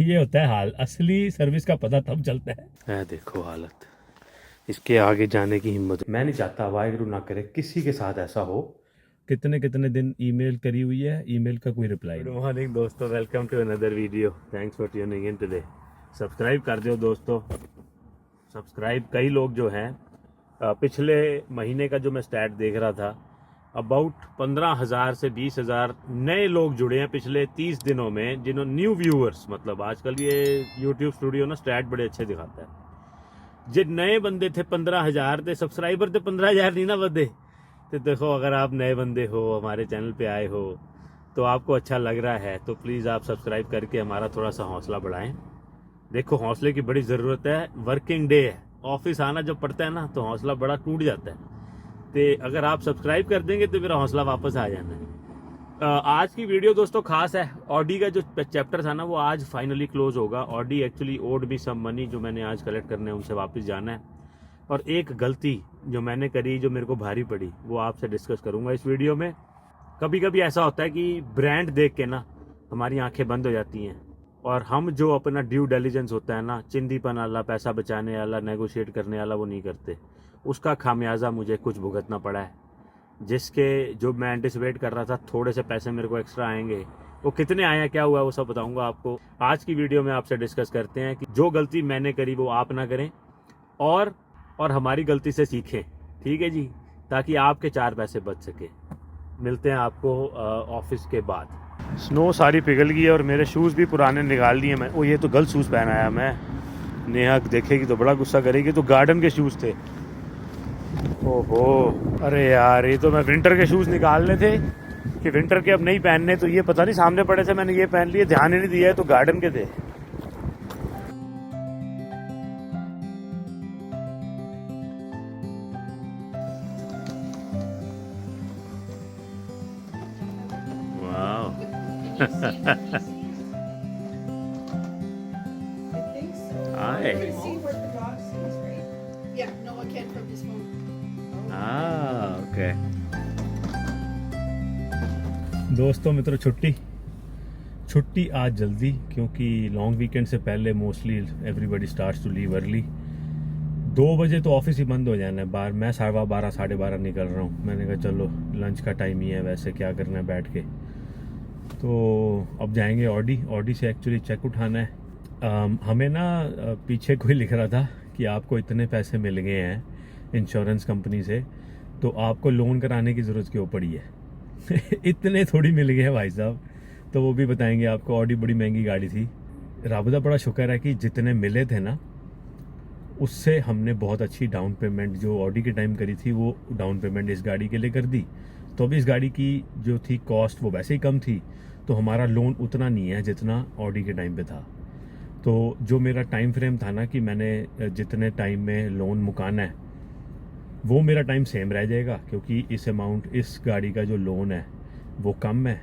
ये होता है हाल, असली सर्विस का पता तब चलता है। देखो हालत, इसके आगे जाने की हिम्मत मैं नहीं चाहता, वाहिगुरु ना करे किसी के साथ ऐसा हो। कितने कितने दिन ईमेल करी हुई है, ईमेल का कोई रिप्लाई नहीं। गुड मॉर्निंग दोस्तों, welcome to another video, thanks for tuning in today. Subscribe कर दो दोस्तों, सब्सक्राइब कई लोग जो हैं, पिछले महीने का जो मैं स्टैट देख रहा था, अबाउट 15,000 से 20,000 नए लोग जुड़े हैं पिछले 30 दिनों में, जिन्होंने न्यू व्यूअर्स, मतलब आजकल ये यूट्यूब स्टूडियो ना स्टैट बड़े अच्छे दिखाता है। जो नए बंदे थे 15,000 थे, सब्सक्राइबर थे 15,000 नहीं ना बंदे। तो देखो, अगर आप नए बंदे हो, हमारे चैनल पे आए हो, तो आपको अच्छा लग रहा है तो प्लीज़ आप सब्सक्राइब करके हमारा थोड़ा सा हौसला बढ़ाएं। देखो, हौसले की बड़ी ज़रूरत है, वर्किंग डे है, ऑफिस आना जब पड़ता है ना तो हौसला बड़ा टूट जाता है। तो अगर आप सब्सक्राइब कर देंगे तो मेरा हौसला वापस आ जाना है। आज की वीडियो दोस्तों खास है। ऑडी का जो चैप्टर था ना, वो आज फाइनली क्लोज होगा। ऑडी एक्चुअली ओड मी सम मनी, जो मैंने आज कलेक्ट करने हैं उनसे वापस जाना है। और एक गलती जो मैंने करी, जो मेरे को भारी पड़ी, वो आपसे डिस्कस करूंगा इस वीडियो में। कभी कभी ऐसा होता है कि ब्रांड देख के ना हमारी आंखें बंद हो जाती हैं, और हम जो अपना ड्यू डिलिजेंस होता है ना, चिंदीपन वाला, पैसा बचाने वाला, नेगोशिएट करने वाला, वो नहीं करते। उसका खामियाजा मुझे कुछ भुगतना पड़ा है, जिसके जो मैं एंटिसिपेट कर रहा था थोड़े से पैसे मेरे को एक्स्ट्रा आएंगे, वो कितने आए हैं, क्या हुआ, वो सब बताऊंगा आपको आज की वीडियो में। आपसे डिस्कस करते हैं कि जो गलती मैंने करी वो आप ना करें, और हमारी गलती से सीखें, ठीक है जी, ताकि आपके 4 पैसे बच सके। मिलते हैं आपको ऑफिस के बाद। स्नो सारी पिघल गई है और मेरे शूज़ भी पुराने निकाल दिए मैं। ओ, ये तो गलत शूज़ पहन आया मैं। नेहा देखेगी तो बड़ा गुस्सा करेगी। तो गार्डन के शूज़ थे। ओहो, अरे यार, ये तो मैं विंटर के शूज़ निकालने थे कि विंटर के अब नहीं पहनने, तो ये पता नहीं सामने पड़े थे, मैंने ये पहन लिए, ध्यान ही नहीं दिया है, तो गार्डन के थे। Hi. You can see what the dog sees, right? Yeah, no, I can't from his phone. Okay. दोस्तों मित्रों, छुट्टी आज जल्दी, क्योंकि लॉन्ग वीकेंड से पहले mostly everybody starts to leave early. 2 बजे तो ऑफिस ही बंद हो जाना है बाहर। मैं 12:15 12:30 निकल रहा हूँ। मैंने कहा चलो लंच का टाइम ही है, वैसे क्या करना है बैठ के। तो अब जाएंगे ऑडी से एक्चुअली चेक उठाना है। हमें ना पीछे कोई लिख रहा था कि आपको इतने पैसे मिल गए हैं इंश्योरेंस कंपनी से, तो आपको लोन कराने की ज़रूरत क्यों पड़ी है। इतने थोड़ी मिल गए हैं भाई साहब, तो वो भी बताएंगे आपको। ऑडी बड़ी महंगी गाड़ी थी। रब दा बड़ा शुक्र है कि जितने मिले थे ना, उससे हमने बहुत अच्छी डाउन पेमेंट जो ऑडी के टाइम करी थी, वो डाउन पेमेंट इस गाड़ी के लिए कर दी। तो अब इस गाड़ी की जो थी कॉस्ट, वो वैसे ही कम थी, तो हमारा लोन उतना नहीं है जितना ऑडी के टाइम पे था। तो जो मेरा टाइम फ्रेम था ना कि मैंने जितने टाइम में लोन मुकाना है, वो मेरा टाइम सेम रह जाएगा, क्योंकि इस अमाउंट, इस गाड़ी का जो लोन है वो कम है।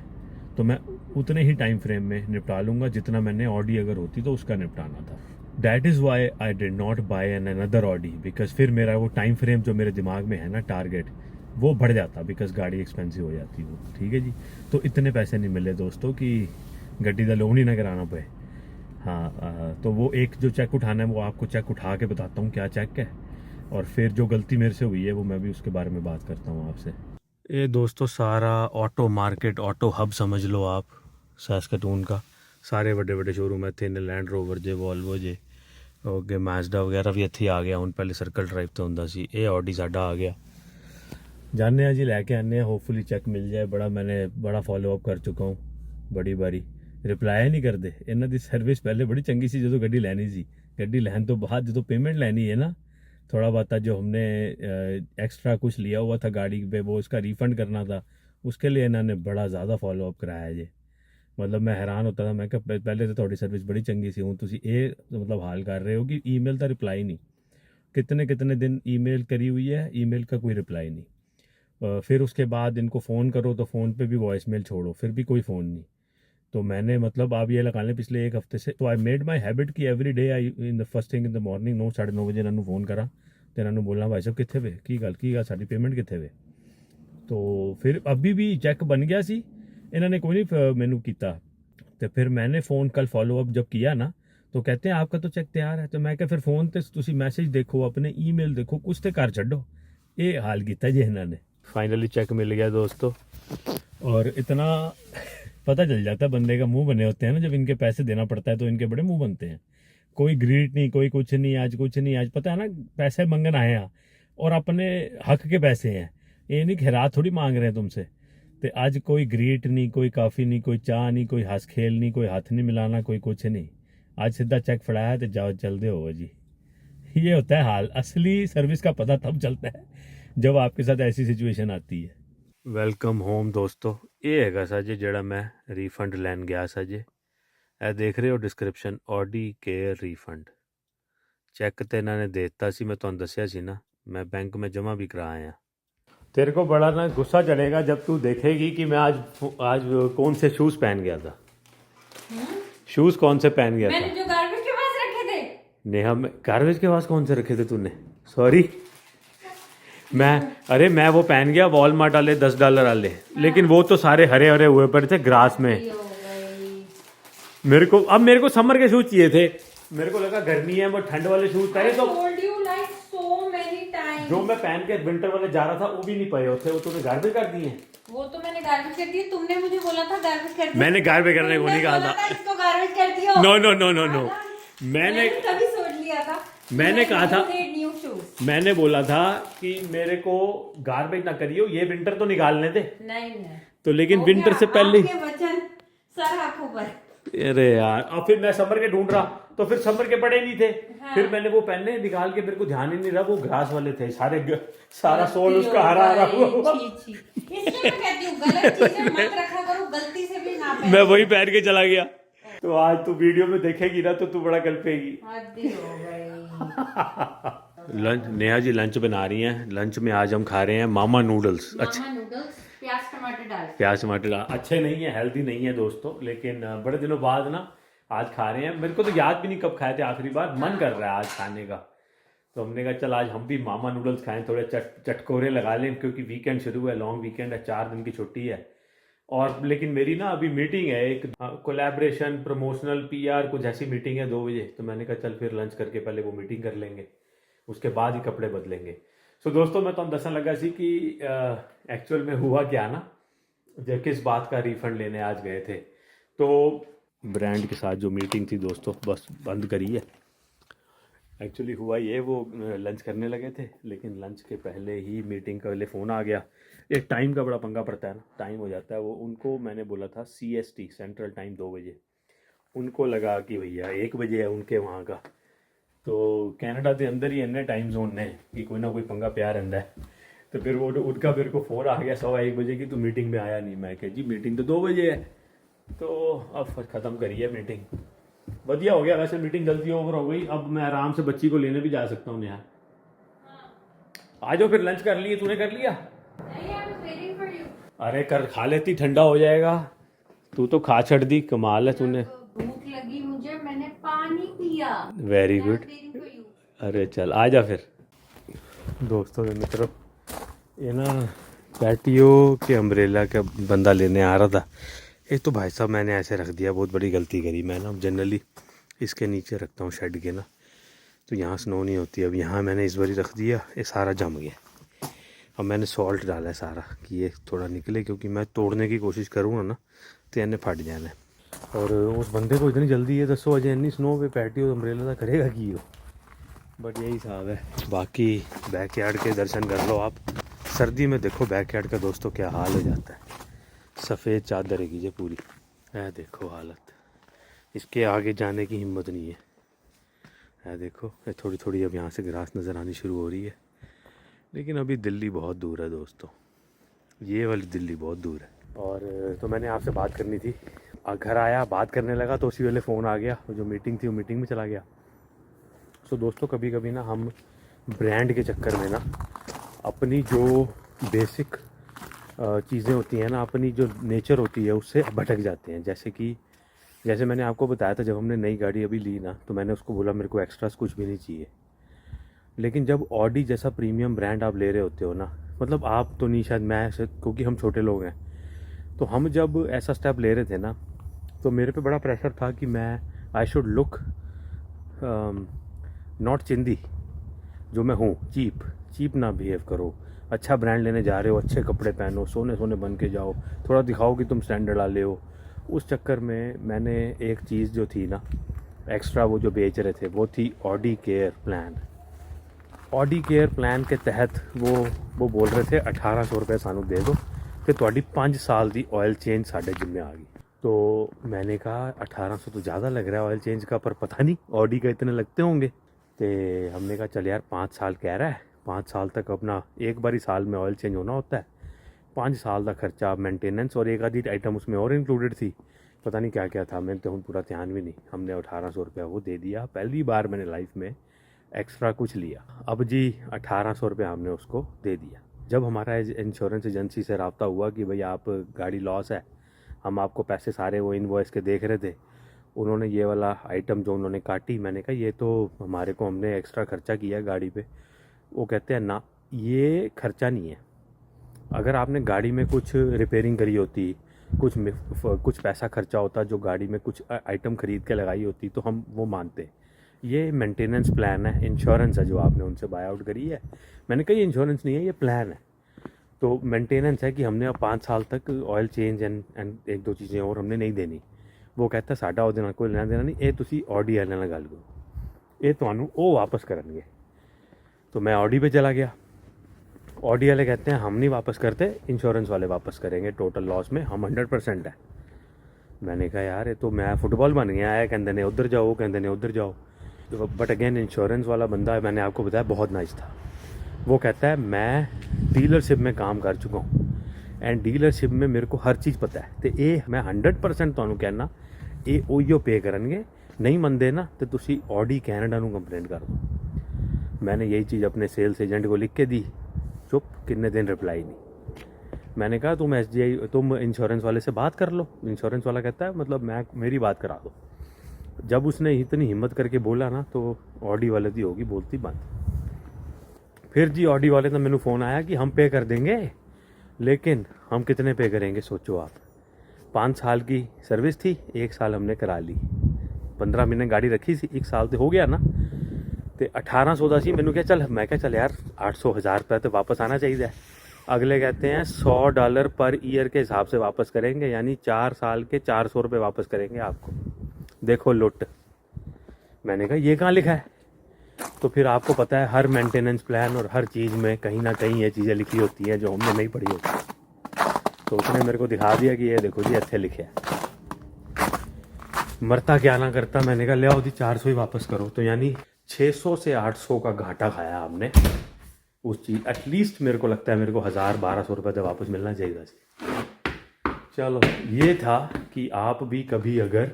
तो मैं उतने ही टाइम फ्रेम में निपटा लूँगा जितना मैंने ऑडी अगर होती तो उसका निपटाना था। That is why I did not buy an another Audi, because फिर मेरा वो टाइम फ्रेम जो मेरे दिमाग में है ना, टारगेट, वो बढ़ जाता, बिकॉज गाड़ी एक्सपेंसिव हो जाती वो। ठीक है जी, तो इतने पैसे नहीं मिले दोस्तों कि गड्डी का लोन ही ना कराना पे। हाँ, तो वो एक जो चेक उठाना है, वो आपको चेक उठा के बताता हूँ क्या चेक है, और फिर जो गलती मेरे से हुई है वो मैं भी उसके बारे में बात करता हूँ आपसे। ये दोस्तों सारा ऑटो मार्केट, ऑटो हब समझ लो आप, सैस्कैटून का। सारे बड़े बड़े शोरूम इतने ने, लैंड रोवर जे, वॉल्वो जे, ओके, मैजडा वगैरह भी इत्थे आ गया हूँ। पहले सर्कल ड्राइव तो होंदा सी, ये ऑडी साडा आ गया। जाने जी, लैके आने, होपफुली चेक मिल जाए। मैंने बड़ा फॉलो अप कर चुका हूँ बड़ी बारी, रिप्लाई नहीं करते। इन्हों की सर्विस पहले बड़ी चंगी सी, जो गड्डी लैनी सी, गड्डी लैन तो बाद जो पेमेंट लेनी है ना, थोड़ा बहुत जो हमने एक्स्ट्रा कुछ लिया हुआ था गाड़ी पे, वो उसका रिफ़ंड करना था, उसके लिए इन्होंने बड़ा ज़्यादा फॉलो अप कराया जी। मतलब मैं हैरान होता था, मैं क्या पहले तो थोड़ी सर्विस बड़ी चंगी सी, हूँ तुम ये मतलब हाल कर रहे हो कि ईमेल का रिप्लाई नहीं। कितने कितने दिन ईमेल करी हुई है, ईमेल का कोई रिप्लाई नहीं। फिर उसके बाद इनको फ़ोन करो तो फ़ोन पे भी वॉइस मेल छोड़ो, फिर भी कोई फ़ोन नहीं। तो मैंने मतलब आप ये लगा लें पिछले 1 हफ्ते से, तो आई मेड माई हैबिट कि every day I in the first thing in the morning 9 9:30 बजे इन्होंने फ़ोन करा, तो इन्होंने बोलना भाई साहब कितने वे की गल साड़ी पेमेंट कितने वे। तो फिर अभी भी चैक बन गया सी, इन्होंने कोई नहीं मैनू किया। तो फिर मैंने फ़ोन कल फॉलो अप जब किया ना, तो कहते हैं आपका तो चेक तैयार है। तो मैं क्या फिर फ़ोन ते तुसी मैसेज देखो, अपने ईमेल देखो, कुछ तो कर छड्डो। ये हाल किया जी इन्होंने। फाइनली चेक मिल गया दोस्तों, और इतना पता चल जाता है बंदे का मुंह बने होते हैं ना, जब इनके पैसे देना पड़ता है तो इनके बड़े मुंह बनते हैं। कोई ग्रीट नहीं, कोई कुछ नहीं, आज कुछ नहीं, आज पता है ना पैसे मंगन आए हैं और अपने हक के पैसे हैं, ये नहीं खैरात थोड़ी मांग रहे हैं तुमसे। तो आज कोई ग्रीट नहीं, कोई काफ़ी नहीं, कोई चाह नहीं, कोई हंस खेल नहीं, कोई हाथ नहीं मिलाना, कोई कुछ नहीं। आज सीधा चेक फड़ाया तो जाओ चल दे हो जी। ये होता है हाल। असली सर्विस का पता तब चलता है जब आपके साथ ऐसी सिचुएशन आती है। वेलकम होम दोस्तों, ये हैगा सा जी जड़ा मैं रीफंड लैन गया सा जी। ਇਹ ਦੇਖ ਰਹੇ ਹੋ description, Audi care refund check तो इन्होंने दे दिता सी, मैं तुहानू दस्सिया सी ना, मैं बैंक में जमा भी करा आया। तेरे को बड़ा ना गुस्सा चढ़ेगा जब तू देखेगी कि मैं आज कौन से शूज़ पहन गया था। शूज़ कौन से पहन गया मैंने था? जो गार्बेज के पास रखे थे। नेहा, गार्बेज के पास कौन से रखे थे तूने? सॉरी, मैं वो पहन गया वॉलमार्ट वाले $10 वाले, लेकिन वो तो सारे हरे हरे हुए पड़े थे ग्रास में। मेरे को समर के शूज चाहिए थे। मेरे को लगा गर्मी है, वो ठंड वाले शूज पहने तो जो मैं पहन के विंटर वाले जा रहा था वो भी नहीं पाए होते, वो तूने गार्बेज कर दिए। वो तो मैंने गार्बेज कर दिए, तुमने मुझे बोला था गार्बेज कर दिया। मैंने गार्बेज करने को नहीं कहा था। इसको गार्बेज कर दियो। No no no no no, मैंने तभी सोच लिया था। मैंने कहा था, न्यू शूज। मैंने बोला था कि मेरे को गार्बेज ना करियो, ये विंटर तो निकालने थे। नहीं तो लेकिन विंटर से पहले आपके वचन सर आंखों पर। अरे यार, और फिर मैं समर के ढूंढ रहा तो फिर समर के पड़े नहीं थे। हाँ। फिर मैंने वो पहने निकाल के, मेरे को ध्यान ही नहीं रहा वो ग्रास वाले थे सारा सोल उसका हरा हरा हुआ। इसलिए मैं कहती हूँ गलत चीजें मत रखा करो, गलती से भी ना पहनो। मैं वही पहन के चला गया। तो आज तू वीडियो में देखेगी ना तो तू बड़ा कल्पेगी। हद हो गई। लंच, नेहा जी लंच बना रही हैं। लंच में आज हम खा रहे हैं मामा नूडल्स। अच्छा, नूडल्स प्याज टमाटर डाल। प्याज टमाटर अच्छे नहीं है, हेल्दी नहीं है दोस्तों, लेकिन बड़े दिनों बाद ना आज खा रहे हैं। मेरे को तो याद भी नहीं कब खाए थे आखिरी बार, मन कर रहा है आज खाने का। तो हमने कहा चल आज हम भी मामा नूडल्स खाएं, थोड़े चटकोरे लगा लें, क्योंकि वीकेंड शुरू है, लॉन्ग वीकेंड है, 4 दिन की छुट्टी है। और लेकिन मेरी ना अभी मीटिंग है, एक कोलैबोरेशन प्रमोशनल PR कुछ ऐसी मीटिंग है 2 बजे। तो मैंने कहा चल फिर लंच करके पहले वो मीटिंग कर लेंगे, उसके बाद ही कपड़े बदलेंगे। सो दोस्तों, मैं तो दसन लगा सी कि एक्चुअल में हुआ क्या ना, जब किस बात का रिफंड लेने आज गए थे। तो ब्रांड के साथ जो मीटिंग थी दोस्तों, बस बंद करी है। एक्चुअली हुआ ये, वो लंच करने लगे थे, लेकिन लंच के पहले ही मीटिंग का पहले फ़ोन आ गया। एक टाइम का बड़ा पंगा पड़ता है ना, टाइम हो जाता है वो। उनको मैंने बोला था CST सेंट्रल टाइम 2 बजे, उनको लगा कि भैया 1 बजे है उनके वहाँ का। तो कनाडा के अंदर ही इन्ने टाइम जोन ने कि कोई ना कोई पंगा प्यार रहता है। तो फिर वो उनका मेरे को फ़ोन आ गया 1:15 बजे की, तो मीटिंग में आया नहीं। मैं कह जी मीटिंग तो 2 बजे है। तो अब फिर ख़त्म करिए मीटिंग। बढ़िया हो गया वैसे, मीटिंग जल्दी ओवर हो गई। अब मैं आराम से बच्ची को लेने भी जा सकता हूँ। यहाँ आ जाओ फिर, लंच कर लिए, तूने कर लिया? अरे कर, खा लेती, ठंडा हो जाएगा। तू तो खा छड़ दी, कमाल है तूने। भूख लगी मुझे, मैंने पानी पिया। Very good. अरे चल आ जा फिर। दोस्तों के मित्रों, ये ना पैटियो के अम्ब्रेला का बंदा लेने आ रहा था। एक तो भाई साहब मैंने ऐसे रख दिया, बहुत बड़ी गलती करी। मैं ना जनरली इसके नीचे रखता हूँ शेड के ना, तो यहाँ स्नो नहीं होती। अब यहाँ मैंने इस बारी रख दिया, ये सारा जम गया। अब मैंने सॉल्ट डाला है सारा कि ये थोड़ा निकले, क्योंकि मैं तोड़ने की कोशिश करूँगा ना तो इन्हें फट जाना है। और उस बंदे को इतनी जल्दी है, 10 बजे इन्नी स्नो पे पैटियो अम्ब्रेला का करेगा कि हो। बट यही हिसाब है। बाकी बैकयार्ड के दर्शन कर लो आप। सर्दी में देखो बैकयार्ड का दोस्तों क्या हाल हो जाता है। सफ़ेद चादर है कीजिए पूरी, है देखो हालत। इसके आगे जाने की हिम्मत नहीं है देखो। ये थोड़ी थोड़ी अब यहाँ से ग्रास नज़र आनी शुरू हो रही है, लेकिन अभी दिल्ली बहुत दूर है दोस्तों, ये वाली दिल्ली बहुत दूर है। और तो मैंने आपसे बात करनी थी, घर आया बात करने लगा तो उसी वाले फ़ोन आ गया। जो मीटिंग थी वो मीटिंग में चला गया। सो दोस्तों, कभी कभी ना हम ब्रांड के चक्कर में ना अपनी जो बेसिक चीज़ें होती हैं ना, अपनी जो नेचर होती है उससे भटक जाते हैं। जैसे मैंने आपको बताया था, जब हमने नई गाड़ी अभी ली ना, तो मैंने उसको बोला मेरे को एक्स्ट्रास कुछ भी नहीं चाहिए। लेकिन जब ऑडी जैसा प्रीमियम ब्रांड आप ले रहे होते हो ना, मतलब आप तो नहीं, शायद मैं, क्योंकि हम छोटे लोग हैं, तो हम जब ऐसा स्टेप ले रहे थे ना, तो मेरे पे बड़ा प्रेशर था कि मैं आई शुड लुक नॉट चिंदी, जो मैं हूँ, चीप ना बिहेव करो। अच्छा ब्रांड लेने जा रहे हो, अच्छे कपड़े पहनो, सोने सोने बन के जाओ, थोड़ा दिखाओ कि तुम स्टैंडर्ड वाले हो। उस चक्कर में मैंने एक चीज़ जो थी ना एक्स्ट्रा, वो जो बेच रहे थे, वो थी Audi care plan. Audi care plan के तहत वो बोल रहे थे 1800 रुपये सानू दे दो तो ਤੁਹਾਡੀ 5 साल की ऑयल चेंज साढ़े जिम्मे आ गई। तो मैंने कहा 1800 तो ज़्यादा लग रहा है ऑयल चेंज का, पर पता नहीं ऑडी का इतने लगते होंगे। तो हमने कहा चल यार 5 साल कह रहा है, 5 साल तक अपना एक बार ही साल में ऑयल चेंज होना होता है, 5 साल का खर्चा, मेंटेनेंस और एक आधी आइटम उसमें और इंक्लूडेड थी, पता नहीं क्या क्या था, मैंने तो पूरा ध्यान भी नहीं। हमने 1800 रुपया वो दे दिया। पहली बार मैंने लाइफ में एक्स्ट्रा कुछ लिया। अब जी 1800 रुपया हमने उसको दे दिया। जब हमारा इंश्योरेंस एजेंसी से रब्ता हुआ कि भाई आप गाड़ी लॉस है, हम आपको पैसे सारे वो इनवॉइस के देख रहे थे, उन्होंने ये वाला आइटम जो उन्होंने काटी, मैंने कहा ये तो हमारे को, हमने एक्स्ट्रा खर्चा किया गाड़ी पे। वो कहते हैं ना, ये खर्चा नहीं है। अगर आपने गाड़ी में कुछ रिपेयरिंग करी होती, कुछ पैसा खर्चा होता, जो गाड़ी में कुछ आइटम ख़रीद के लगाई होती, तो हम वो मानते। ये मेंटेनेंस प्लान है, इंश्योरेंस है जो आपने उनसे बाय आउट करी है। मैंने कहा ये इंश्योरेंस नहीं है, ये प्लान है। तो मेंटेनेंस है कि हमने अब 5 साल तक ऑयल चेंज एंड एक दो चीज़ें और हमने नहीं देनी। वो कहता साडा ਉਹਦੇ ਨਾਲ कोई लेना देना नहीं, ये तुसी ऑडी वाले ਨਾਲ गल करो, ये ਤੁਹਾਨੂੰ ਉਹ वापस करनगे। तो मैं ऑडी पे चला गया। ऑडी वाले कहते हैं हम नहीं वापस करते, इंश्योरेंस वाले वापस करेंगे, टोटल लॉस में हम 100% है। मैंने कहा यार ये तो मैं फुटबॉल बन गया है, कहते ने उधर जाओ, कहते ने उधर जाओ। बट अगेन इंश्योरेंस वाला बंदा, मैंने आपको बताया, बहुत नाइस था। वो कहता है मैं डीलरशिप में काम कर चुका हूँ एंड डीलरशिप में मेरे को हर चीज़ पता है, तो ये मैं 100% ਤੁਹਾਨੂੰ कहना ये उहियो पे करनगे, नहीं मनते ना तो तुसी ऑडी कैनेडा नू कंप्लेंट कर दो। मैंने यही चीज़ अपने सेल्स एजेंट को लिख के दी, चुप, कितने दिन रिप्लाई नहीं। मैंने कहा तुम इंश्योरेंस वाले से बात कर लो। इंश्योरेंस वाला कहता है मतलब मेरी बात करा दो। जब उसने इतनी हिम्मत करके बोला ना, तो ऑडी वाले की होगी बोलती बंद। फिर जी ऑडी वाले का मैंने फ़ोन आया कि हम पे कर देंगे, लेकिन हम कितने पे करेंगे सोचो आप। 5 साल की सर्विस थी, 1 साल हमने करा ली, 15 महीने गाड़ी रखी सी, 1 साल तो हो गया ना। तो 1800 का सी, मैंने क्या चल, मैं क्या चल यार 800 1000 रुपये तो वापस आना चाहिए। अगले कहते हैं $100 पर ईयर के हिसाब से वापस करेंगे, यानी 4 साल के 400 रुपये वापस करेंगे आपको। देखो लुट। मैंने कहा ये कहाँ लिखा है? तो फिर आपको पता है हर मेंटेनेंस प्लान और हर चीज़ में कहीं ना कहीं ये चीज़ें लिखी होती हैं जो हमने नहीं पढ़ी होती। तो उसने मेरे को दिखा दिया कि ये देखो जी अच्छे लिखे है। मरता क्या ना करता, मैंने कहा ले आओ जी 400 ही वापस करो। तो यानी 600 से 800 का घाटा खाया हमने उस चीज़। एटलीस्ट मेरे को लगता है मेरे को 1000-1200 रुपये तो वापस मिलना चाहिए था। चलो ये था कि आप भी कभी अगर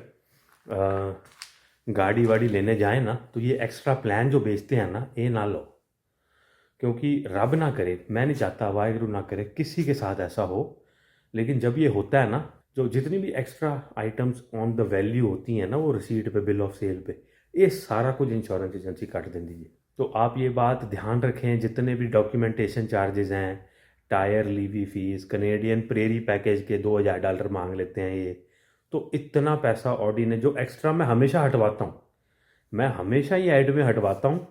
गाड़ी वाड़ी लेने जाए ना, तो ये एक्स्ट्रा प्लान जो बेचते हैं ना, ये ना लो। क्योंकि रब ना करे, मैं नहीं चाहता, वाहिगुरु ना करे किसी के साथ ऐसा हो, लेकिन जब ये होता है ना, जो जितनी भी extra items on the value होती हैं ना, वो रिसीट पे, बिल ऑफ सेल पे, ये सारा कुछ इंश्योरेंस एजेंसी काट देती है। तो आप ये बात ध्यान रखें, जितने भी डॉक्यूमेंटेशन चार्जेस हैं, tyre levy fees, Canadian prairie package के $2000 मांग लेते हैं ये। तो इतना पैसा ऑडी ने, जो एक्स्ट्रा मैं हमेशा हटवाता हूँ, मैं हमेशा ही ऐड में हटवाता हूँ,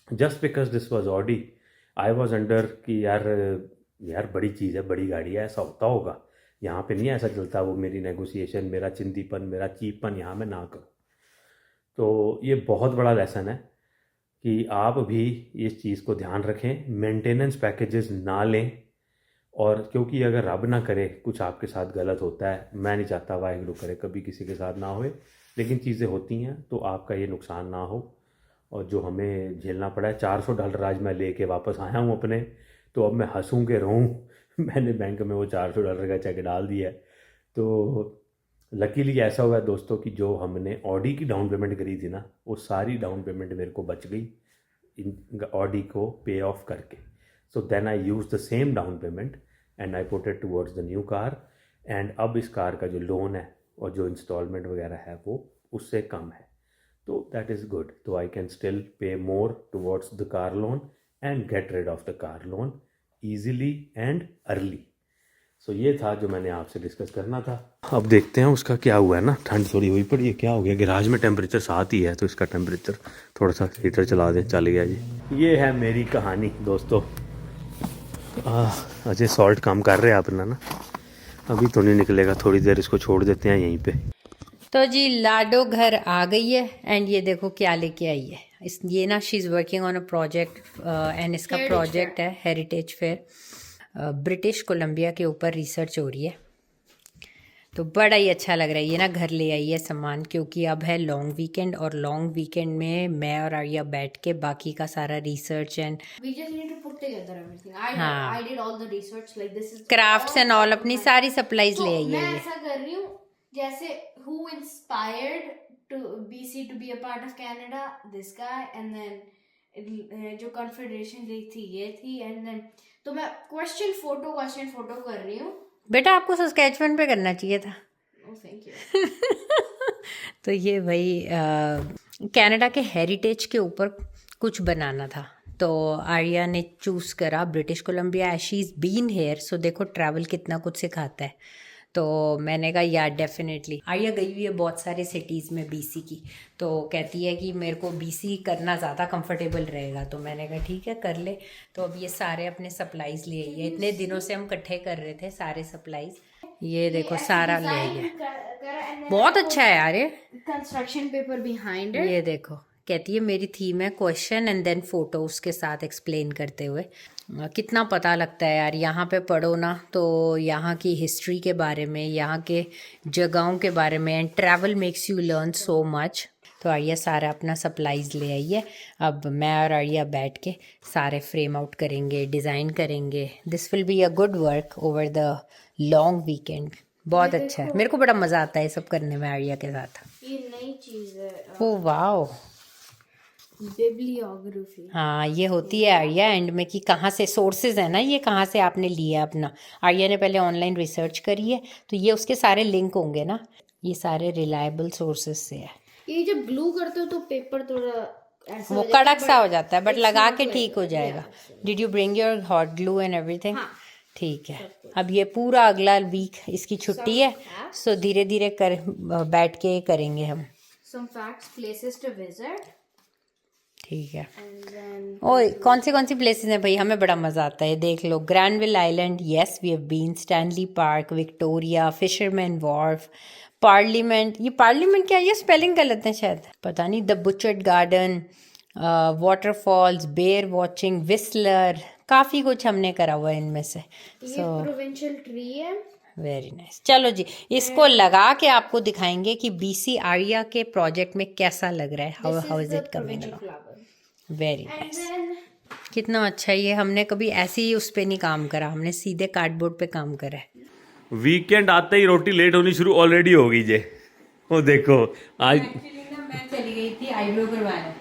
just because this was Audi. I was under कि यार बड़ी चीज़ है, बड़ी गाड़ी है, ऐसा होता होगा। यहाँ पे नहीं ऐसा चलता, वो मेरी नेगोशिएशन, मेरा चिंदीपन, मेरा चीपपन यहाँ मैं ना करूँ। तो ये बहुत बड़ा लेसन है कि आप भी इस चीज़ को ध्यान रखें, मेंटेनेंस पैकेजेस ना लें। और क्योंकि अगर रब ना करे कुछ आपके साथ गलत होता है, मैं नहीं चाहता वाहिगुरु करे कभी किसी के साथ ना होए, लेकिन चीज़ें होती हैं, तो आपका ये नुकसान ना हो। और जो हमें झेलना पड़ा है, $400 आज मैं लेके वापस आया हूँ अपने, तो अब मैं हंसूँ के रहूँ। मैंने बैंक में वो $400 का चेक डाल दिया है। तो लकीली ऐसा हुआ है दोस्तों कि जो हमने ऑडी की डाउन पेमेंट करी थी ना, वो सारी डाउन पेमेंट मेरे को बच गई इन ऑडी को पे ऑफ करके। So then I use the same down payment and I put it towards the new car. And अब इस कार का जो लोन है और जो इंस्टॉलमेंट वगैरह है वो उससे कम है, तो दैट इज़ गुड। तो आई can still pay more towards the car loan and get rid of the car loan easily and early. So ये था जो मैंने आपसे डिस्कस करना था। अब देखते हैं उसका क्या हुआ है ना, ठंड थोड़ी हुई पड़ी है, क्या हो गया। गैराज में टेम्परेचर 7 ही है तो इसका टेम्परेचर थोड़ा सा हीटर चला दे, चल गया जी। ये है मेरी कहानी दोस्तों। अजय सॉल्ट काम कर रहे हैं अपना ना, अभी तो नहीं निकलेगा, थोड़ी देर इसको छोड़ देते हैं यहीं पे। तो जी लाडो घर आ गई है एंड ये देखो क्या लेके आई है। इस ये ना she is working on a project and इसका प्रोजेक्ट है हेरिटेज फेयर, ब्रिटिश कोलंबिया के ऊपर रिसर्च हो रही है। तो बड़ा ही अच्छा लग रहा है। ये ना घर ले आई है सामान, क्योंकि अब है लॉन्ग वीकेंड और लॉन्ग वीकेंड में मैं और आर्या बैठ के बाकी का सारा research and We just need to put together everything. हाँ। I did all the research. Like this is crafts and all अपनी सारी सप्लाईज ले आई मैं है ये। ऐसा कर रही हूँ जैसे who inspired to BC to be a part of Canada, this guy, and then जो कॉन्फेडरेशन लीग थी ये थी, एंड देन तो मैं क्वेश्चन फोटो कर रही हूँ। बेटा आपको सस्केचुअन पे करना चाहिए था। Thank you. तो ये भाई कनाडा के हेरिटेज के ऊपर कुछ बनाना था, तो आर्या ने चूज़ करा British Columbia. As she is been here, so देखो ट्रैवल कितना कुछ सिखाता है। तो मैंने कहा यार डेफिनेटली। आर्या गई हुई है बहुत सारे सिटीज़ में बीसी की, तो कहती है कि मेरे को बीसी करना ज़्यादा कंफर्टेबल रहेगा। तो मैंने कहा ठीक है कर ले। तो अब ये सारे अपने सप्लाईज ले आई है, इतने दिनों से हम इकट्ठे कर रहे थे सारे सप्लाईज। ये देखो सारा ले आई है, बहुत अच्छा है यार ये। Construction paper behind it. ये देखो कहती है मेरी थीम है क्वेश्चन एंड देन फोटो उसके साथ एक्सप्लेन करते हुए। कितना पता लगता है यार, यहाँ पे पढ़ो ना तो यहाँ की हिस्ट्री के बारे में, यहाँ के जगहों के बारे में, and travel makes you learn so much. तो आर्या सारा अपना सप्लाईज ले आई है। अब मैं और आर्या बैठ के सारे फ्रेम आउट करेंगे, डिज़ाइन करेंगे। This will be a good work over the long weekend. बहुत अच्छा है, मेरे को बड़ा मज़ा आता है सब करने में आर्या के साथ। ये नई चीज है, ओह वाओ। बिब्लियोग्राफी। हाँ ये होती है आर्या एंड में कि कहाँ से सोर्सेज है ना, ये कहाँ से आपने लिया अपना। आर्या ने पहले ऑनलाइन रिसर्च करी है, तो ये उसके सारे लिंक होंगे ना, ये सारे रिलायबल सोर्सेज से है। ये जब ग्लू करते हो तो पेपर थोड़ा ऐसा वो कड़क सा हो जाता है, बट लगा के ठीक हो जाएगा। Did you bring your hot glue and everything? ठीक है। अब ये पूरा अगला वीक इसकी छुट्टी है, सो धीरे धीरे कर बैठ के करेंगे हम। some facts, places to visit, ठीक है। and then ओए कौन सी प्लेसेस हैं भाई, हमें बड़ा मज़ा आता है। देख लो Granville Island, yes we have been, Stanley Park, Victoria, fisherman wharf, parliament. ये पार्लियामेंट क्या है, ये स्पेलिंग गलत है शायद, पता नहीं। The Butchart garden, waterfalls, bear watching, Whistler, काफ़ी कुछ हमने करा हुआ है इनमें से। ये प्रोविंशियल ट्री है। Very nice. चलो जी इसको लगा के आपको दिखाएंगे कि बीसी आर्या के प्रोजेक्ट में कैसा लग रहा है। How is it coming along? Very nice. कितना अच्छा है ये, हमने कभी ऐसे ही उस पे नहीं काम करा, हमने सीधे कार्डबोर्ड पे काम करा है। वीकेंड आते ही रोटी लेट होनी शुरू ऑलरेडी हो गई जे। वो देखो आज एक्चुअली ना मैं चली गई थी आईब्रो करवाने,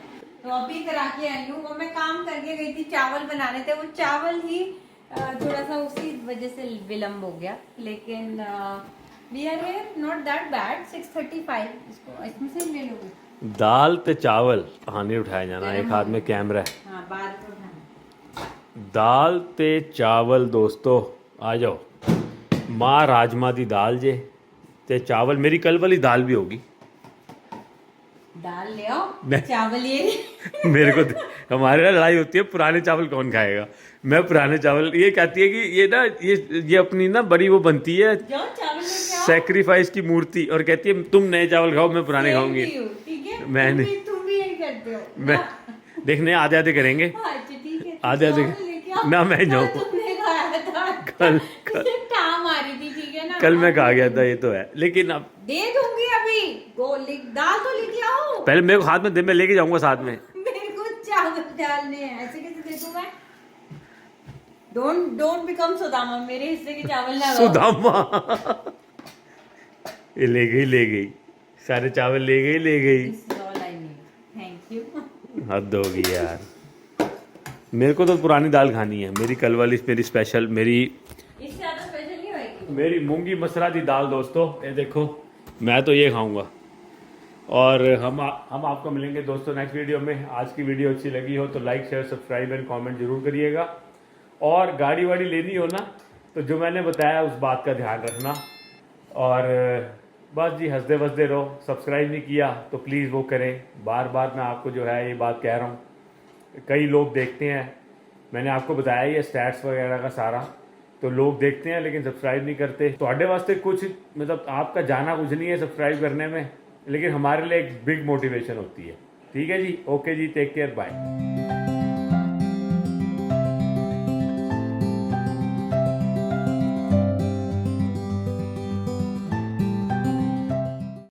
तो अभी करा के आई हूँ। वो मैं काम करके गई थी, चावल बनाने थे, वो चावल ही थोड़ा सा उसी वजह से विलम्ब हो गया। लेकिन we are here, not that bad. 6:35 इसको इसमें से ले लोगे। दाल ते चावल हाँ नहीं उठाया जाना, एक हाथ में कैमरा है। हाँ बाद में उठाना। दाल ते चावल दोस्तों आ जाओ। माँ राजमा दी दाल जे ते चावल, मेरी कल वाली दाल भी होगी। दाल ले आओ, नहीं। चावल ये मेरे को हमारे यहाँ लड़ाई होती है पुराने चावल कौन खाएगा। मैं पुराने चावल, ये कहती है कि ये ना ये अपनी ना बड़ी वो बनती है जाओ चावल लेके आओ। सैक्रिफाइस की मूर्ति, और कहती है तुम नए चावल खाओ मैं पुराने खाऊंगी। ठीक है, मैं तुम भी यही करते हो। मैं देखने आधे आधे करेंगे, अच्छा ठीक है, आधे आधे चावल लेके आओ। ना मैं जाऊँ। तुमने खाया था कल टांग मारी थी, ठीक है ना। कल मैं खा गया था, ये तो है। लेकिन अब दे दूंगी अभी, दाल तो लेके आओ। पहले मेरे को हाथ में दे, मैं लेके जाऊंगा साथ में। मेरे को चावल डालने हैं, ऐसे कैसे दे दूं मैं? डोंट बिकम सुदामा, मेरे हिस्से के चावल ना लो। सुदामा ये ले गई सारे चावल ले गई। Thank you. हद होगी यार, मेरे को तो पुरानी दाल खानी है। मेरी कल वाली मेरी स्पेशल, मेरी इससे ज्यादा स्पेशल नहीं होएगी। मेरी मूंगी मसरा दी दाल दोस्तों, ये देखो मैं तो ये खाऊंगा। और हम आपको मिलेंगे दोस्तों नेक्स्ट वीडियो में। आज की वीडियो अच्छी लगी हो तो like share subscribe and comment जरूर करिएगा। और गाड़ी वाड़ी लेनी हो ना तो जो मैंने बताया उस बात का ध्यान रखना, और बस जी हंसते बसते रहो। सब्सक्राइब नहीं किया तो प्लीज़ वो करें। बार बार मैं आपको जो है ये बात कह रहा हूँ। कई लोग देखते हैं, मैंने आपको बताया ये स्टैट्स वगैरह का सारा, तो लोग देखते हैं लेकिन सब्सक्राइब नहीं करते। तो आधे वास्ते कुछ मतलब आपका जाना कुछ नहीं है सब्सक्राइब करने में, लेकिन हमारे लिए एक बिग मोटिवेशन होती है। ठीक है जी, ओके जी, टेक केयर, बाय।